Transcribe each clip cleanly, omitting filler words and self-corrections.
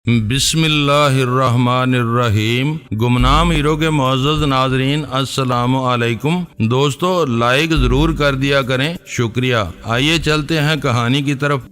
बिस्मिल्लाहिर्रहमानिर्रहीम। गुमनाम हीरो के मुअज़्ज़ज़ नाज़रीन, अस्सलामु अलैकुम। दोस्तों, लाइक ज़रूर कर दिया करें, शुक्रिया। आइए चलते हैं कहानी की तरफ।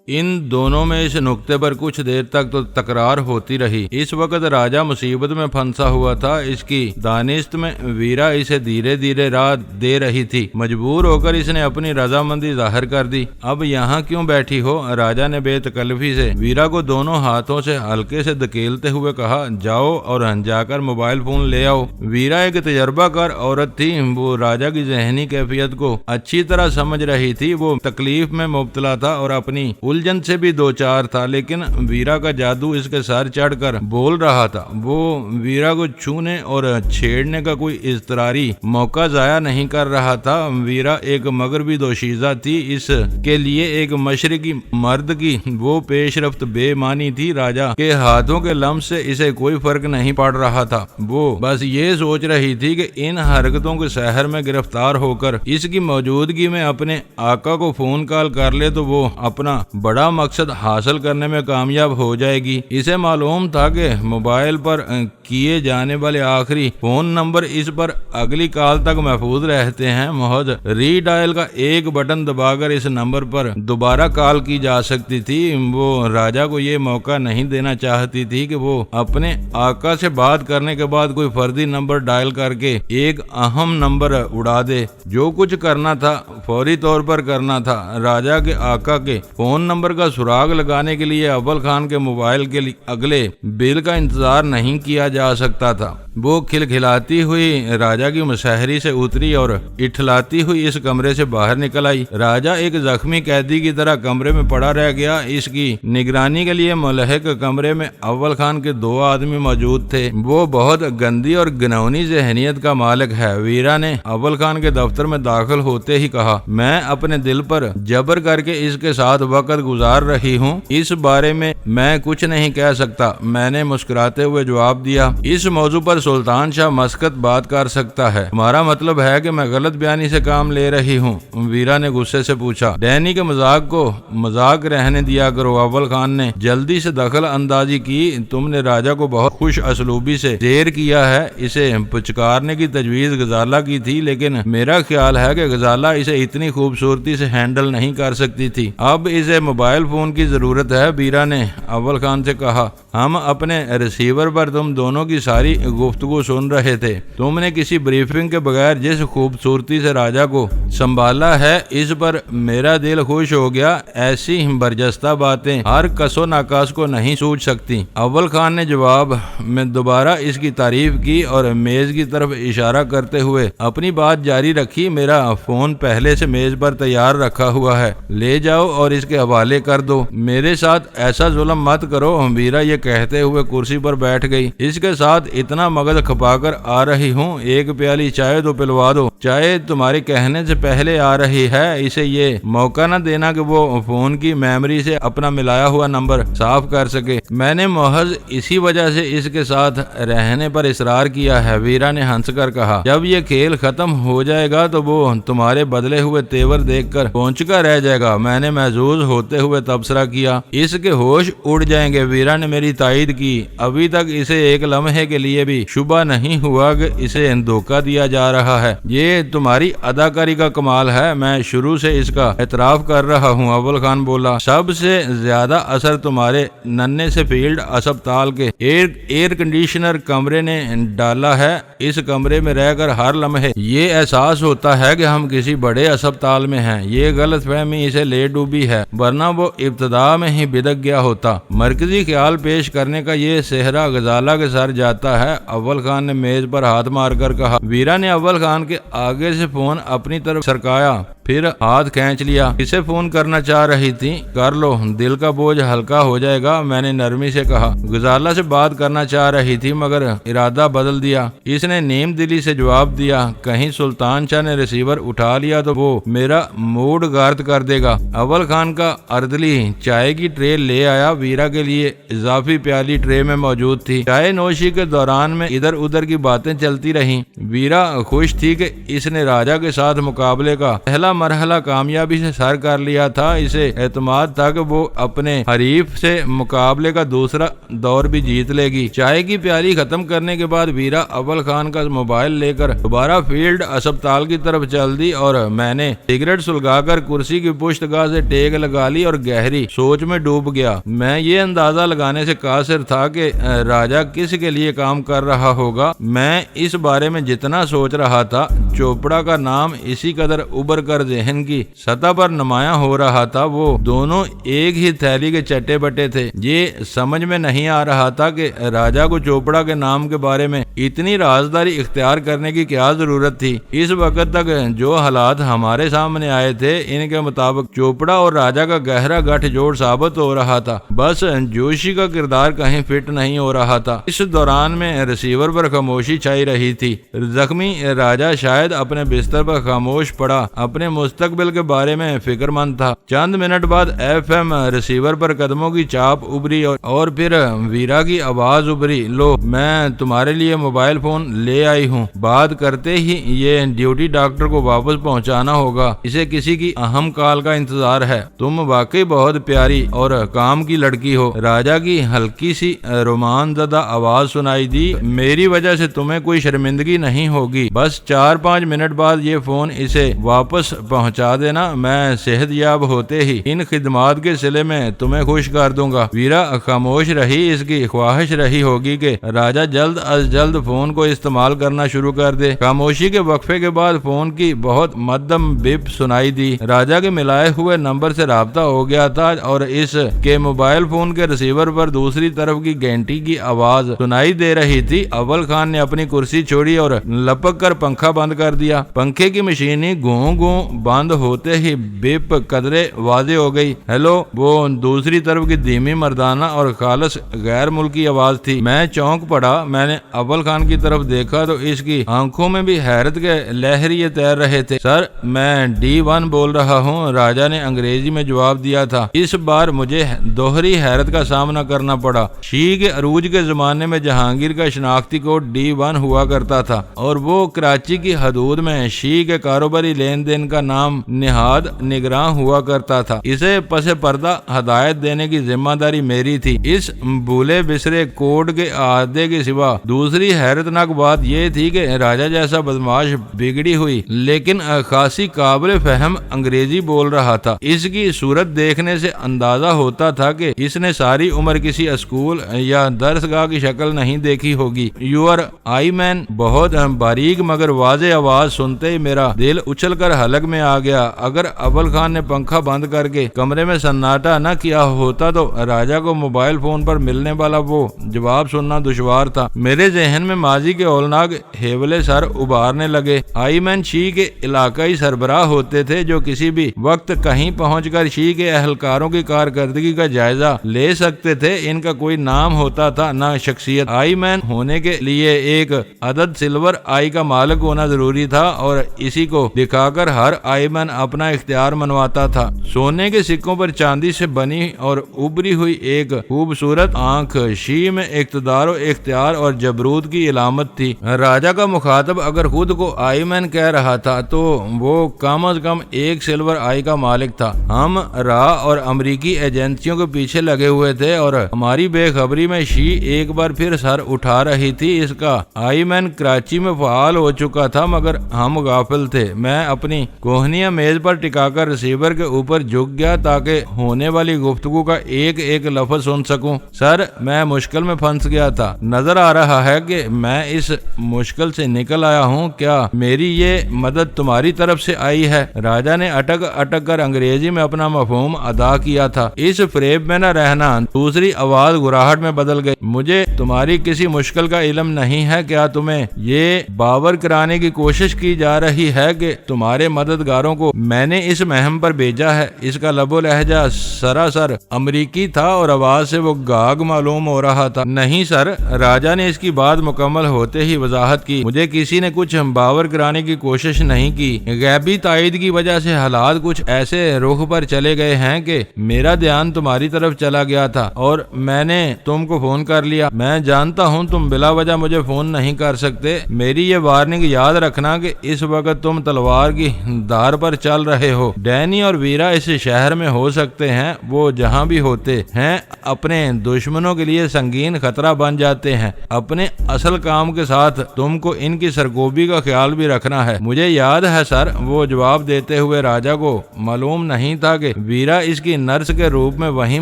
इन दोनों में इस नुक्ते पर कुछ देर तक तो तकरार होती रही। इस वक्त राजा मुसीबत में फंसा हुआ था। इसकी दानिश्त में वीरा इसे धीरे धीरे राह दे रही थी। मजबूर होकर इसने अपनी रजामंदी जाहिर कर दी। अब यहाँ क्यों बैठी हो? राजा ने बेतकल्लफी से वीरा को दोनों हाथों से हल्के से धकेलते हुए कहा। जाओ और जाकर मोबाइल फोन ले आओ। वीरा एक तजर्बाकार औरत थी। वो राजा की जहनी कैफियत को अच्छी तरह समझ रही थी। वो तकलीफ में मुब्तला था और अपनी उलझन से भी दो चार था, लेकिन वीरा का जादू इसके सर चढ़कर बोल रहा था। वो वीरा को छूने और छेड़ने का कोई इज़्तिरारी मौका जाया नहीं कर रहा था। वीरा एक मगरबी दोशीज़ा थी। इसके लिए एक मशरिकी मर्द की वो पेशरफ्त बेमानी थी। राजा के हाथों के लम्स से इसे कोई फर्क नहीं पड़ रहा था। वो बस ये सोच रही थी कि इन हरकतों के शहर में गिरफ्तार होकर इसकी मौजूदगी में अपने आका को फोन कॉल कर ले तो वो अपना बड़ा मकसद हासिल करने में कामयाब हो जाएगी। इसे मालूम था कि मोबाइल पर किए जाने वाले आखिरी फोन नंबर इस पर अगली कॉल तक महफूज रहते हैं। महज रीडायल का एक बटन दबाकर इस नंबर पर दोबारा कॉल की जा सकती थी। वो राजा को ये मौका नहीं देना चाहती थी कि वो अपने आका से बात करने के बाद कोई फर्जी नंबर डायल करके एक अहम नंबर उड़ा दे। जो कुछ करना था फौरी तौर पर करना था। राजा के आका के फोन नंबर का सुराग लगाने के लिए अव्वल खान के मोबाइल के अगले बिल का इंतजार नहीं किया जा सकता था। वो खिलखिलाती हुई राजा की मुशहरी से उतरी और इठलाती हुई इस कमरे से बाहर निकल आई। राजा एक जख्मी कैदी की तरह कमरे में पड़ा रह गया। इसकी निगरानी के लिए मुलहक कमरे में अव्वल खान के दो आदमी मौजूद थे। वो बहुत गंदी और घिनौनी ज़हनियत का मालिक है। वीरा ने अव्वल खान के दफ्तर में दाखिल होते ही कहा, मैं अपने दिल पर जबर करके इसके साथ वक्त गुजार रही हूँ। इस बारे में मैं कुछ नहीं कह सकता, मैंने मुस्कुराते हुए जवाब दिया। इस मौजू पर सुल्तान शाह मस्कत बात कर सकता है। हमारा मतलब है कि मैं गलत बयानी से काम ले रही हूँ। वीरा ने गुस्से से पूछा। डैनी के मजाक को मजाक रहने दिया करो। अव्वल खान ने जल्दी से दखल अंदाजी की। तुमने राजा को बहुत खुश असलूबी से जेर किया है। इसे पुचकारने की तजवीज गजाला की थी, लेकिन मेरा ख्याल है कि गजाला इसे इतनी खूबसूरती से हैंडल नहीं कर सकती थी। अब इसे मोबाइल फोन की जरूरत है। वीरा ने अव्वल खान से कहा। हम अपने रिसीवर पर तुम दोनों की सारी गुफ्तगू सुन रहे थे। तुमने किसी ब्रीफिंग के बगैर जिस खूबसूरती से राजा को संभाला है, इस पर मेरा दिल खुश हो गया। ऐसी बरजस्ता बातें हर कसो नाकास को नहीं सूझ सकती। अव्वल खान ने जवाब में दोबारा इसकी तारीफ की और मेज की तरफ इशारा करते हुए अपनी बात जारी रखी। मेरा फोन पहले से मेज पर तैयार रखा हुआ है, ले जाओ और इसके हवाले कर दो। मेरे साथ ऐसा जुल्म मत करो। वीरा ये कहते हुए कुर्सी पर बैठ गई। इसके साथ इतना मगज खपाकर आ रही हूँ, एक प्याली चाय तो पिलवा दो। चाय तुम्हारे कहने से पहले आ रही है। इसे ये मौका न देना कि वो फोन की मेमोरी से अपना मिलाया हुआ नंबर साफ कर सके। मैंने महज इसी वजह से इसके साथ रहने पर इसरार किया है। वीरा ने हंसकर कहा। जब ये खेल खत्म हो जाएगा तो वो तुम्हारे बदले हुए तेवर देखकर पहुंचकर रह जाएगा। मैंने महसूस होते हुए तबसरा किया। इसके होश उड़ जाएंगे। वीरा ने मेरी तायद की। अभी तक इसे एक लम्हे के लिए भी शुबा नहीं हुआ कि इसे धोखा दिया जा रहा है। ये तुम्हारी अदाकारी का कमाल है। मैं शुरू से इसका एतराफ कर रहा हूँ। अव्वल खान बोला। सबसे ज्यादा असर तुम्हारे नन्हे से फील्ड अस्पताल के एयर कंडीशनर कमरे ने डाला है। इस कमरे में रहकर हर लम्हे ये एहसास होता है कि हम किसी बड़े अस्पताल में हैं। ये गलतफहमी इसे ले डूबी है, वरना वो इब्तदा में ही बिदक गया होता। मरकजी ख्याल पेश करने का ये सेहरा गजाला के सर जाता है। अव्वल खान ने मेज पर हाथ मारकर कहा। वीरा ने अव्वल खान के आगे से फोन अपनी तरफ सरकाया, फिर हाथ खींच लिया। इसे फोन करना चाह रही थी, कर लो, दिल का बोझ हल्का हो जाएगा। मैंने नरमी से कहा। गजाला से बात करना चाह रही थी मगर इरादा बदल दिया। इसने नीम दिली से जवाब दिया, कहीं सुल्तान शाह ने रिसीवर उठा लिया तो वो मेरा मूड गार्द कर देगा। अव्वल खान का अर्दली चाय की ट्रे ले आया। वीरा के लिए इजाफी प्याली ट्रे में मौजूद थी। चाय नोशी के दौरान में इधर उधर की बातें चलती रहीं। वीरा खुश थी कि इसने राजा के साथ मुकाबले का पहला मरहला कामयाबी से सर कर लिया था। इसे एतमाद था कि वो अपने हरीफ से मुकाबले का दूसरा दौर भी जीत लेगी। चाय की प्याली खत्म करने के बाद वीरा अव्वल खान का मोबाइल लेकर दोबारा फील्ड अस्पताल की तरफ चल दी और मैंने सिगरेट सुलगाकर कुर्सी की पुश्तगाह से टेक लगा ली और गहरी सोच में डूब गया। मैं ये अंदाजा लगाने से कासिर था कि राजा किस के लिए काम कर रहा होगा। मैं इस बारे में जितना सोच रहा था, चोपड़ा का नाम इसी कदर उबर कर जहन की सतह पर नुमाया हो रहा था। वो दोनों एक ही थैली के चट्टे बट्टे थे। ये समझ में नहीं आ रहा था कि राजा को चोपड़ा के नाम के बारे में इतनी राजदारी इख्तियार करने की क्या जरूरत थी। इस वक्त तक जो हालात हमारे सामने आए थे, इनके मुताबिक चोपड़ा और राजा का गहरा गठजोड़ साबित हो रहा था। बस जोशी का किरदार कहीं फिट नहीं हो रहा था। इस दौरान में रिसीवर पर खामोशी छाई रही थी। जख्मी राजा शायद अपने बिस्तर पर खामोश पड़ा अपने मुस्तकबिल के बारे में फिक्रमंद था। चंद मिनट बाद एफएम रिसीवर पर कदमों की चाप उभरी और फिर वीरा की आवाज उभरी, लो मैं तुम्हारे लिए मोबाइल फोन ले आई हूँ। बात करते ही ये ड्यूटी डॉक्टर को वापस पहुँचाना होगा, इसे किसी की अहम कॉल का इंतजार है। तुम वाकई बहुत प्यारी और काम की लड़की हो। राजा की हल्की सी रोमांचदा आवाज सुनाई दी, मेरी वजह से तुम्हें कोई शर्मिंदगी नहीं होगी। बस 4-5 मिनट बाद ये फोन इसे वापस पहुंचा देना। मैं सेहतयाब होते ही इन खिदमात के सिले में तुम्हें खुश कर दूंगा। वीरा खामोश रही। इसकी ख्वाहिश रही होगी कि राजा जल्द अज जल्द फोन को इस्तेमाल करना शुरू कर दे। खामोशी के वक्फे के बाद फोन की बहुत मध्यम बिप सुनाई दी। राजा के मिलाए हुए नंबर से राब्ता हो गया था और इस के मोबाइल फोन के रिसीवर पर दूसरी तरफ की घंटी की आवाज सुनाई दे रही थी। अव्वल खान ने अपनी कुर्सी छोड़ी और लपक कर पंखा बंद कर दिया। पंखे की मशीनी गूं गूं बंद होते ही बिप कदरे वाजे हो गई। हेलो, वो दूसरी तरफ की धीमी मर्दाना और खालस गैर मुल्की आवाज थी। मैं चौंक पड़ा। मैंने अव्वल खान की तरफ देखा तो इसकी आंखों में भी हैरत के लहरिए तैर रहे थे। सर, मैं D1 बोल रहा हूँ, राजा ने अंग्रेजी में जवाब दिया था। इस बार मुझे दोहरी हैरत का सामना करना पड़ा। शी के अरूज के जमाने में जहांगीर का शनाख्ती कोड D1 हुआ करता था और वो कराची की हदूद में शी के कारोबारी लेन देन का नाम निहाद निगरान हुआ करता था। इसे पसे पर्दा हदायत देने की जिम्मेदारी मेरी थी। इस भूले बिसरे कोड के आदे के सिवा दूसरी हैरतनाक बात यह थी कि राजा जैसा बदमाश बिगड़ी हुई लेकिन खासी काबिल फहम अंग्रेजी बोल रहा था। इसकी सूरत देखने से अंदाजा होता था कि इसने सारी उम्र किसी स्कूल या दरसगाह की शक्ल नहीं देखी होगी। यूर आई मैन, बहुत बारीक मगर वाजे आवाज सुनते ही मेरा दिल उछल कर हलक में आ गया। अगर अव्वल खान ने पंखा बंद करके कमरे में सन्नाटा न किया होता तो राजा को मोबाइल फोन पर मिलने वाला वो जवाब सुनना दुश्वार था। मेरे जहन में माजी के औलनाग हेवले सर उभारने लगे। आई मैन शी के इलाकाई सरबराह होते थे जो किसी भी वक्त कहीं पहुंचकर शी के अहलकारों की कारकर्दगी का जायजा ले सकते थे। इनका कोई नाम होता था न शख्सियत। आई मैन होने के लिए एक अदद सिल्वर आई का मालिक होना जरूरी था और इसी को दिखाकर हर आई मैन अपना इख्तियार मनवाता था। सोने के सिक्कों पर चांदी से बनी और उभरी हुई एक खूबसूरत आंख शी में इख्तिदार और इख्तियार और जबरूत की इलामत थी। राजा का मुखातब अगर खुद को आई मैन कह रहा था तो वो कम अज कम एक सिल्वर आई का मालिक था। हम राह और अमरीकी एजेंसियों के पीछे लगे हुए थे और हमारी बेखबरी में शी एक बार फिर सर उठा रही थी। इसका आई मैन कराची में फाल हो चुका था मगर हम गाफिल थे। मैं अपनी कोहनिया मेज पर टिकाकर रिसीवर के ऊपर झुक गया ताकि होने वाली गुफ्तगू का एक एक लफ्ज सुन सकूं। सर, मैं मुश्किल में फंस गया था। नजर आ रहा है कि मैं इस मुश्किल से निकल आया हूं। क्या मेरी ये मदद तुम्हारी तरफ से आई है? राजा ने अटक अटक कर अंग्रेजी में अपना मफहूम अदा किया था। इस फ्रेब में न रहना। दूसरी आवाज गुराहट में बदल गई। मुझे तुम्हारी किसी मुश्किल का इल्म नहीं है। क्या तुम्हें ये बावर कराने की कोशिश की जा रही है कि तुम्हारे मददगारों को मैंने इस महम पर भेजा है? इसका लबो लहजा सरासर अमरीकी था और आवाज से वो गाग मालूम हो रहा था। नहीं सर, राजा ने इसकी बात मुकम्मल होते ही वजाहत की। मुझे किसी ने कुछ बावर कराने की कोशिश नहीं की। गैबी तायद की वजह से हालात कुछ ऐसे रुख पर चले गए हैं कि मेरा ध्यान तुम्हारी तरफ चला गया था और मैंने तुमको फोन कर लिया। मैं जानता हूँ तुम बिला वजह मुझे फोन नहीं कर सकते। मेरी ये वार्निंग याद रखना कि इस वक्त तुम तलवार की धार पर चल रहे हो। डैनी और वीरा इस शहर में हो सकते हैं, वो जहाँ भी होते हैं अपने दुश्मनों के लिए संगीन खतरा बन जाते हैं। अपने असल काम के साथ तुमको इनकी सरगोबी का ख्याल भी रखना है। मुझे याद है सर, वो जवाब देते हुए राजा को मालूम नहीं था कि वीरा इसकी नर्स के रूप में वहीं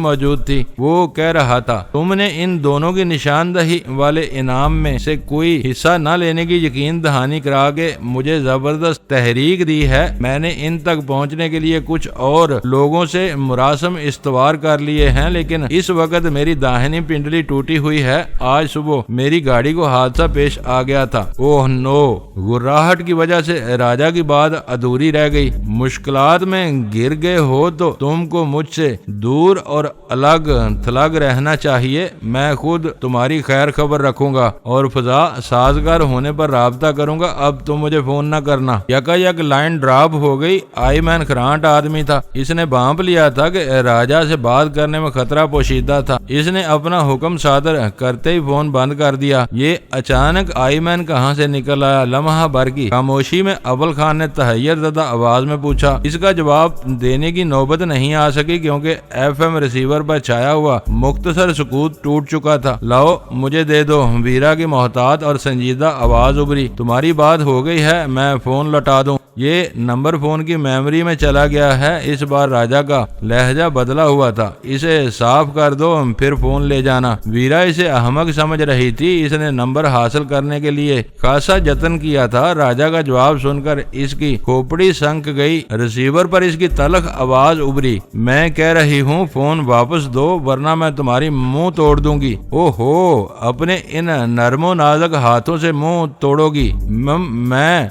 मौजूद थी। वो कह रहा था, तुमने इन दोनों की निशानदही वाले इनाम में से कोई हिस्सा न लेने की यकीन दहानी करा के मुझे जबरदस्त तहरीक दी है। मैंने इन तक पहुंचने के लिए कुछ और लोगों से मुरासम इस्तवार कर लिए हैं, लेकिन इस वक्त मेरी दाहिनी पिंडली टूटी हुई है। आज सुबह मेरी गाड़ी को हादसा पेश आ गया था। Oh no. गुर्राहट की वजह से राजा की बात अधूरी रह गई। मुश्किलात में गिर गए हो तो तुमको मुझसे दूर और अलग थलग रहना चाहिए। मैं खुद तुम्हारी खैर खबर रखूंगा और फजा साजगार होने पर राब्ता करूंगा। अब तुम मुझे फोन न करना। यकायक लाइन ड्रॉप हो गई। आईमैन खरांट आदमी था। इसने भांप लिया था कि राजा से बात करने में खतरा पोशीदा था। इसने अपना हुक्म सादर करते ही फोन बंद कर दिया। ये अचानक आईमैन कहाँ से निकल आया? लम्हा भर की खामोशी में अव्वल खान ने तहय्यर ज़दा आवाज में पूछा। इसका जवाब देने की नौबत नहीं आ सकी क्योंकि एफएम रिसीवर पर छाया हुआ मुख्तसर सुकूत टूट चुका था। लाओ मुझे दे दो। वीरा की मोहतात और संजीदा आवाज उभरी। तुम्हारी बात हो गई है, मैं फोन लौटा दूं। ये नंबर फोन की मेमोरी में चला गया है। इस बार राजा का लहजा बदला हुआ था। इसे साफ कर दो, फिर फोन ले जाना। वीरा इसे अहमक समझ रही थी। इसने नंबर हासिल करने के लिए खासा जतन किया था। राजा का जवाब सुनकर इसकी खोपड़ी संक गई। रिसीवर पर इसकी तलख आवाज उभरी। मैं कह रही हूँ फोन वापस दो वरना मैं तुम्हारी मुंह तोड़ दूंगी। ओहो, अपने इन नरमो नाजुक हाथों से मुंह तोड़ोगी? मैं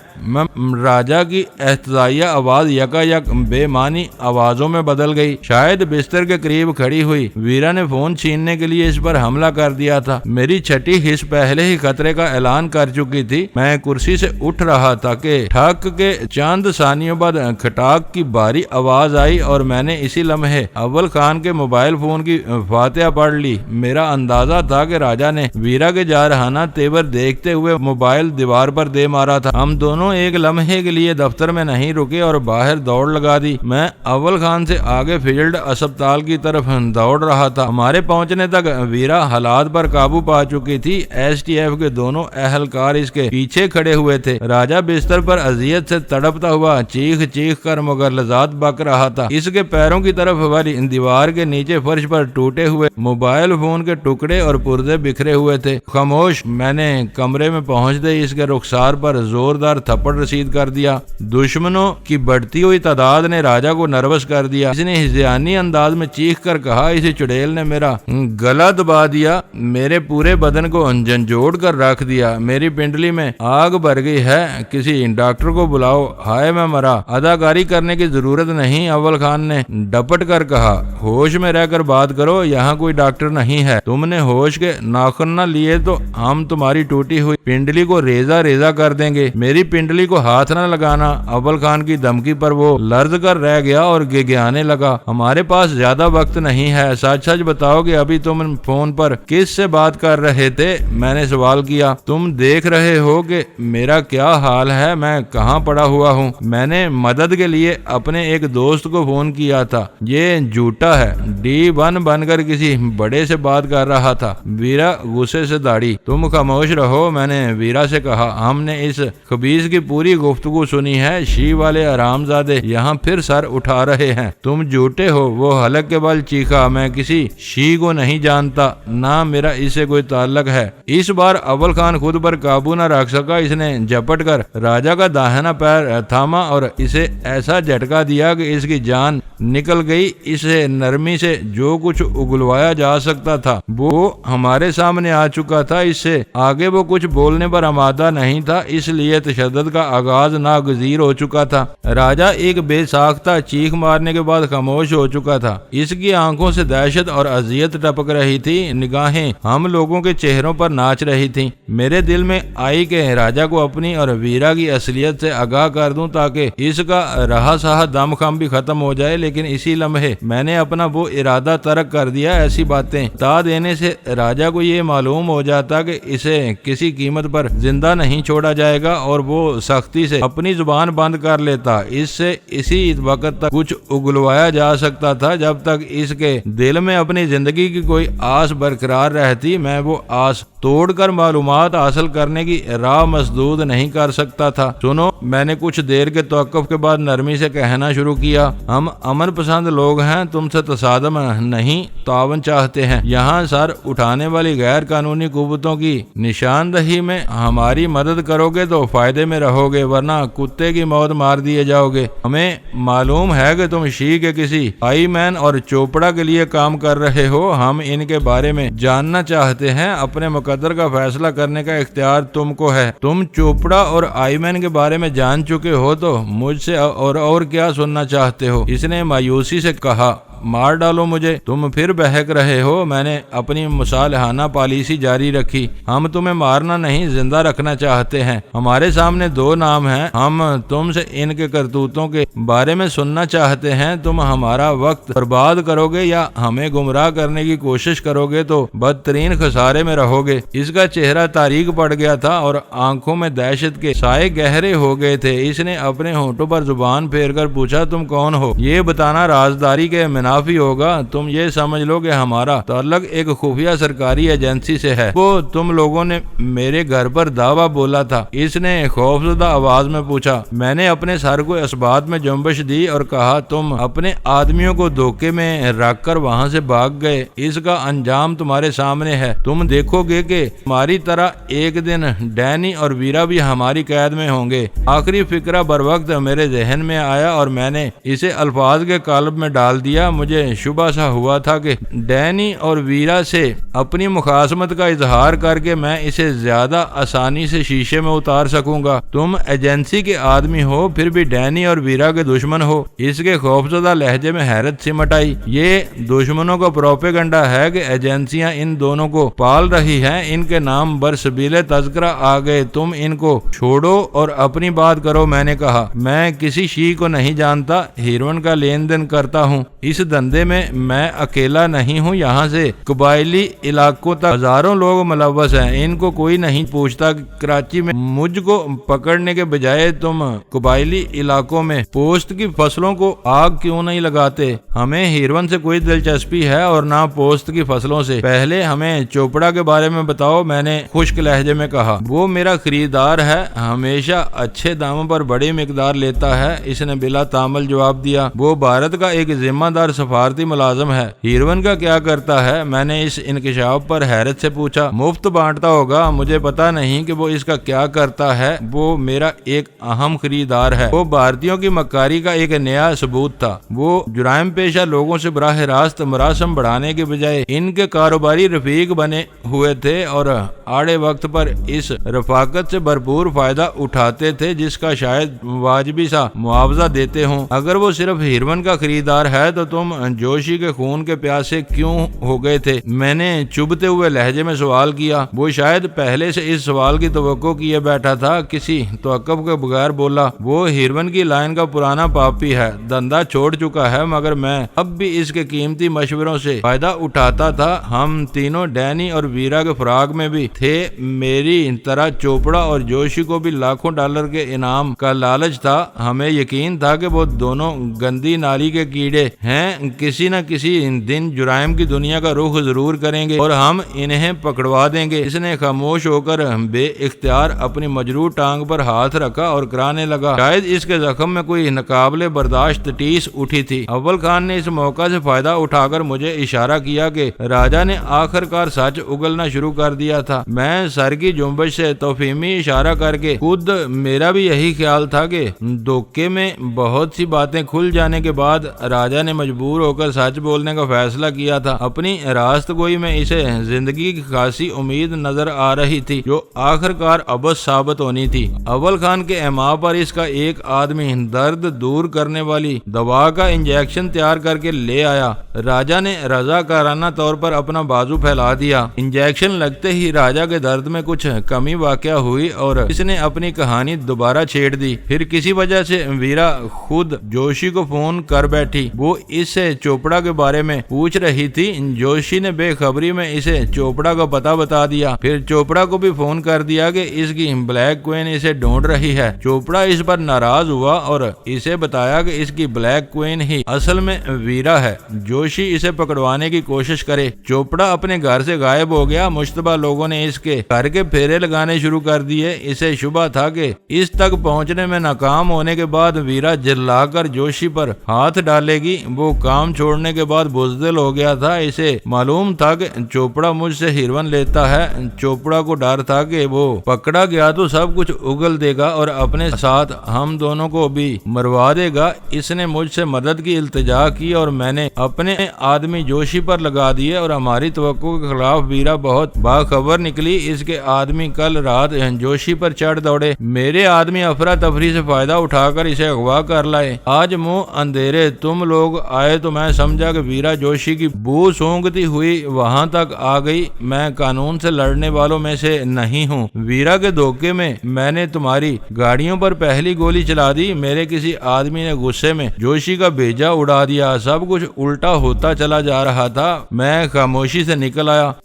राजा की एहतजाइया आवाज यकायक बेमानी आवाजों में बदल गई। शायद बिस्तर के करीब खड़ी हुई। वीरा ने फोन छीनने के लिए इस पर हमला कर दिया था। मेरी छठी हिस्स पहले ही खतरे का ऐलान कर चुकी थी। मैं कुर्सी से उठ रहा था कि ठक के चंद सानियों बाद खटाक की भारी आवाज आई और मैंने इसी लम्हे अव्वल खान के मोबाइल फोन की फातिहा पढ़ ली। मेरा अंदाजा था कि राजा ने वीरा के जारहाना तेवर देखते हुए मोबाइल दीवार पर दे मारा था। हम दोनों एक लम्हे के लिए दफ्तर में नहीं रुके और बाहर दौड़ लगा दी। मैं अव्वल खान से आगे फील्ड अस्पताल की तरफ दौड़ रहा था। हमारे पहुंचने तक वीरा हालात पर काबू पा चुकी थी। एसटीएफ के दोनों अहलकार इसके पीछे खड़े हुए थे। राजा बिस्तर पर अजियत से तड़पता हुआ चीख चीख कर मुगलजात बक रहा था। इसके पैरों की तरफ वाली दीवार के नीचे फर्श पर टूटे हुए मोबाइल फोन के टुकड़े और पुर्जे बिखरे हुए थे। खामोश। मैंने कमरे में पहुंचते इसके रुखसार पर जोरदार थप्पड़ रसीद कर दिया। दुश्मनों की बढ़ती हुई तादाद ने राजा को नर्वस कर दिया। इसने हिज़ानी अंदाज में चीख कर कहा, इसी चुड़ैल ने मेरा गला दबा दिया, मेरे पूरे बदन को झंझोड़ कर रख दिया। मेरी पिंडली में आग भर गई है, किसी डॉक्टर को बुलाओ। हाय मैं मरा। अदाकारी करने की जरूरत नहीं, अव्वल खान ने डपट कर कहा। होश में रहकर बात करो, यहाँ कोई डॉक्टर नहीं है। तुमने होश के नाखून न लिए तो हम तुम्हारी टूटी हुई पिंडली को रेजा रेजा कर देंगे। मेरी पिंडली को हाथ न लगाना। अव्वल खान की धमकी पर वो लर्ज कर रह गया और गिगियाने लगा। हमारे पास ज्यादा वक्त नहीं है, सच सच बताओ कि अभी तुम फोन पर किस से बात कर रहे थे? मैंने सवाल किया। तुम देख रहे हो कि मेरा क्या हाल है, मैं कहाँ पड़ा हुआ हूँ। मैंने मदद के लिए अपने एक दोस्त को फोन किया था। ये झूठा है। D1 बनकर किसी बड़े से बात कर रहा था। वीरा गुस्से से दाढ़ी। तुम खामोश रहो, मैंने वीरा से कहा। हमने इस खबीज की पूरी गुफ्तगू सुनी है। शी वाले आरामजादे यहाँ फिर सर उठा रहे हैं। तुम झूठे हो। वो हलक के बल चीखा। मैं किसी शी को नहीं जानता, ना मेरा इससे कोई ताल्लुक है। इस बार अव्वल खान खुद पर काबू न रख सका। इसने झपट कर राजा का दाहिना पैर थामा और इसे ऐसा झटका दिया कि इसकी जान निकल गई। इसे नरमी से जो कुछ उगलवाया जा सकता था वो हमारे सामने आ चुका था। इससे आगे वो कुछ बोलने पर आमादा नहीं था, इसलिए तशद्दुद मदद का आगाज नागजीर हो चुका था। राजा एक बेसाख्ता चीख मारने के बाद खामोश हो चुका था। इसकी आंखों से दहशत और अजियत टपक रही थी, निगाहें हम लोगों के चेहरों पर नाच रही थीं। मेरे दिल में आई कि राजा को अपनी और वीरा की असलियत से आगाह कर दूं ताकि इसका रहा सहा दम खम भी खत्म हो जाए, लेकिन इसी लम्हे मैंने अपना वो इरादा तर्क कर दिया। ऐसी बातें बता देने से राजा को ये मालूम हो जाता कि इसे किसी कीमत पर जिंदा नहीं छोड़ा जाएगा और वो सख्ती से अपनी जुबान बंद कर लेता। इससे इसी वक्त तक कुछ उगलवाया जा सकता था जब तक इसके दिल में अपनी जिंदगी की कोई आस बरकरार रहती। मैं वो आस तोड़कर मालूमात हासिल करने की राह मसदूद नहीं कर सकता था। सुनो, मैंने कुछ देर के तवक्कुफ के बाद नरमी से कहना शुरू किया, हम अमन पसंद लोग हैं, तुमसे तसादम नहीं तावन चाहते हैं। यहाँ सर उठाने वाली गैर कानूनी कुव्वतों की निशानदही में हमारी मदद करोगे तो फायदे में रहोगे, वरना कुत्ते की मौत मार दिए जाओगे। हमें मालूम है कि तुम शी के किसी आईमैन और चोपड़ा के लिए काम कर रहे हो। हम इनके बारे में जानना चाहते हैं। अपने मुकद्दर का फैसला करने का इख्तियार तुमको है। तुम चोपड़ा और आईमैन के बारे में जान चुके हो तो मुझसे और क्या सुनना चाहते हो? इसने मायूसी से कहा, मार डालो मुझे, तुम फिर बहक रहे हो। मैंने अपनी मुसालहाना पॉलिसी जारी रखी, हम तुम्हें मारना नहीं जिंदा रखना चाहते हैं। हमारे सामने दो नाम हैं, हम तुमसे इनके करतूतों के बारे में सुनना चाहते हैं। तुम हमारा वक्त बर्बाद करोगे या हमें गुमराह करने की कोशिश करोगे तो बदतरीन खसारे में रहोगे। इसका चेहरा तारीक पड़ गया था और आंखों में दहशत के साए गहरे हो गए थे। इसने अपने होंठों पर जुबान फेर कर पूछा, तुम कौन हो? ये बताना राजदारी के मुनाफी होगा। तुम ये समझ लो कि हमारा ताल्लुक एक खुफिया सरकारी एजेंसी से है। वो तुम लोगों ने मेरे घर पर दावा बोला था। इसने खौफजदा आवाज में पूछा। मैंने अपने सर को इस्बात में जुम्बश दी और कहा, तुम अपने आदमियों को धोखे में रखकर वहां से भाग गए। इसका अंजाम तुम्हारे सामने है। तुम देखोगे कि हमारी तरह एक दिन डैनी और वीरा भी हमारी कैद में होंगे। आखिरी फिक्रा बर वक्त मेरे जहन में आया और मैंने इसे अल्फाज के कालब में डाल दिया। मुझे शुबा सा हुआ था कि डैनी और वीरा से अपनी मुखासमत का इजहार करके मैं इसे ज्यादा आसानी से शीशे में उतार सकूंगा। तुम एजेंसी के आदमी हो फिर भी डैनी और वीरा के दुश्मन हो। इसके खौफजदा लहजे में हैरत सिमट आई। ये दुश्मनों का प्रोपेगंडा है कि एजेंसियां इन दोनों को पाल रही हैं। इनके नाम बरसबीले तज़किरा आ गए। तुम इनको छोड़ो और अपनी बात करो। मैंने कहा, मैं किसी शी को नहीं जानता, हीरोइन का लेन देन करता हूँ। इस धंधे में मैं अकेला नहीं हूँ। यहाँ से कबायली इलाकों तक हजारों लोग मुलव्वस हैं। इनको कोई नहीं पूछता। कराची में मुझको पकड़ने के बजाय तुम कबायली इलाकों में पोस्त की फसलों को आग क्यों नहीं लगाते? हमें हीरोइन से कोई दिलचस्पी है और ना पोस्त की फसलों से। पहले हमें चोपड़ा के बारे में बताओ, मैंने खुश्क लहजे में कहा। वो मेरा खरीदार है, हमेशा अच्छे दामों पर बड़ी मिकदार लेता है। इसने बिला तामल जवाब दिया। वो भारत का एक जिम्मेदार सफारती मुलाजम है। हीरोइन का क्या करता है? मैंने इस इंकशाफ पर हैरत से पूछा। मुफ्त बांटता होगा, मुझे पता नहीं कि वो इसका क्या करता है। वो मेरा एक अहम खरीदार है। वो भारतीयों की मक्कारी का एक नया सबूत था। वो जुराइम पेशा लोगों से बराह रास्त मरासम बढ़ाने के बजाय इनके कारोबारी रफीक बने हुए थे और आड़े वक्त पर इस रफाकत से भरपूर फायदा उठाते थे जिसका शायद वाजिबी सा मुआवजा देते हों। अगर वो सिर्फ हीरोइन का खरीदार है तो तुम जोशी के खून के प्यासे क्यों हो गए थे? मैंने चुभते हुए लहजे में सवाल किया। वो शायद पहले से इस सवाल की तवक्को किए बैठा था। किसी तवक्कुफ के बगैर बोला, वो हीरोइन की लाइन का पुराना पापी है, धंधा छोड़ चुका है, मगर मैं अब भी इसके कीमती मशवरों से फायदा उठाता था। हम तीनों डैनी और वीरा के फराग में भी थे। मेरी तरह चोपड़ा और जोशी को भी लाखों डॉलर के इनाम का लालच था। हमें यकीन था कि वो दोनों गंदी नाली के कीड़े हैं, किसी न किसी दिन जुराइम की दुनिया का रुख जरूर करेंगे और हम इन्हें पकड़वा देंगे। इसने खामोश होकर बेइख्तियार अपनी मजरूह टांग पर हाथ रखा और कराने लगा। शायद इसके जख्म में कोई नाकाबिले बर्दाश्त टीस उठी थी। अव्वल खान ने इस मौका से फायदा उठाकर मुझे इशारा किया कि राजा ने आखिरकार सच उगलना शुरू कर दिया था। मैं सर की जुम्बश से तौफीमी इशारा करके खुद मेरा भी यही ख्याल था कि धोखे में बहुत सी बातें खुल जाने के बाद राजा ने मजबूर मजबूर होकर सच बोलने का फैसला किया था। अपनी रास्तगोई में इसे जिंदगी की खासी उम्मीद नजर आ रही थी जो आखिरकार अबस साबित होनी थी। अव्वल खान के एमा पर इसका एक आदमी दर्द दूर करने वाली दवा का इंजेक्शन तैयार करके ले आया। राजा ने रजाकाराना तौर पर अपना बाजू फैला दिया। इंजेक्शन लगते ही राजा के दर्द में कुछ कमी वाकया हुई और इसने अपनी कहानी दोबारा छेड़ दी। फिर किसी वजह से वीरा खुद जोशी को फोन कर बैठी। वो इससे चोपड़ा के बारे में पूछ रही थी। जोशी ने बेखबरी में इसे चोपड़ा का पता बता दिया। फिर चोपड़ा को भी फोन कर दिया कि इसकी ब्लैक क्वीन इसे ढूंढ रही है। चोपड़ा इस पर नाराज हुआ और इसे बताया कि इसकी ब्लैक क्वीन ही असल में वीरा है। जोशी इसे पकड़वाने की कोशिश करे। चोपड़ा अपने घर से गायब हो गया। मुश्तबा लोगों ने इसके घर के फेरे लगाने शुरू कर दिए। इसे शुबा था कि इस तक पहुंचने में नाकाम होने के बाद वीरा चिल्लाकर जोशी पर हाथ डालेगी। वो काम छोड़ने के बाद बुज़दिल हो गया था। इसे मालूम था कि चोपड़ा मुझसे हिरवन लेता है। चोपड़ा को डर था कि वो पकड़ा गया तो सब कुछ उगल देगा और अपने साथ हम दोनों को भी मरवा देगा। इसने मुझसे मदद की इल्तिजा की और मैंने अपने आदमी जोशी पर लगा दिए और हमारी तवक्को के खिलाफ वीरा बहुत बाखबर निकली। इसके आदमी कल रात जोशी पर चढ़ दौड़े। मेरे आदमी अफरा तफरी से फायदा उठाकर इसे अगवा कर लाए। आज मुंह अंधेरे तुम लोग आए तो मैं समझा कि वीरा जोशी की बू सूंघती हुई वहां तक आ गई। मैं कानून से लड़ने वालों में से नहीं हूँ। वीरा के धोखे में मैंने तुम्हारी गाड़ियों पर पहली गोली चला दी। मेरे किसी आदमी ने गुस्से में जोशी का भेजा उड़ा दिया। सब कुछ उल्टा होता चला जा रहा था। मैं खामोशी से निकल आया।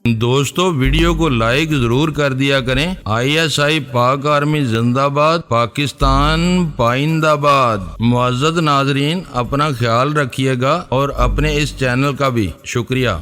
दोस्तों वीडियो को लाइक जरूर कर दिया करें। ISI पाक आर्मी जिंदाबाद, पाकिस्तान पाइंदाबाद। मुअज़्ज़ज़ नाज़रीन, अपना ख्याल रखिएगा और अपने इस चैनल का भी शुक्रिया।